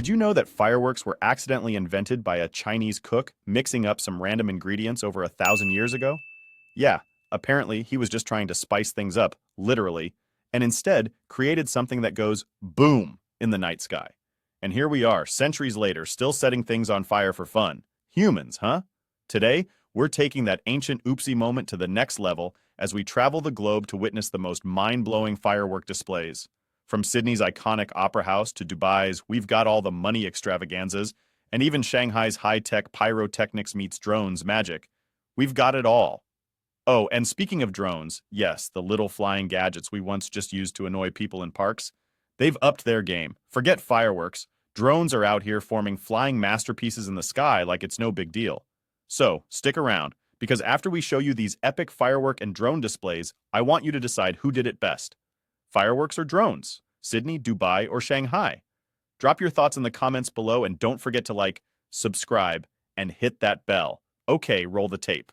Did you know that fireworks were accidentally invented by a Chinese cook mixing up some random ingredients over 1,000 years ago? Yeah, apparently he was just trying to spice things up, literally, and instead created something that goes boom in the night sky. And here we are, centuries later, still setting things on fire for fun. Humans, huh? Today, we're taking that ancient oopsie moment to the next level as we travel the globe to witness the most mind-blowing firework displays. From Sydney's iconic opera house to Dubai's "we've got all the money" extravaganzas, and even Shanghai's high-tech pyrotechnics meets drones magic, we've got it all. Oh, and speaking of drones, yes, the little flying gadgets we once just used to annoy people in parks, they've upped their game. Forget fireworks. Drones are out here forming flying masterpieces in the sky like it's no big deal. So, stick around, because after we show you these epic firework and drone displays, I want you to decide who did it best. Fireworks or drones? Sydney, Dubai, or Shanghai? Drop your thoughts in the comments below and don't forget to like, subscribe, and hit that bell. Okay, roll the tape.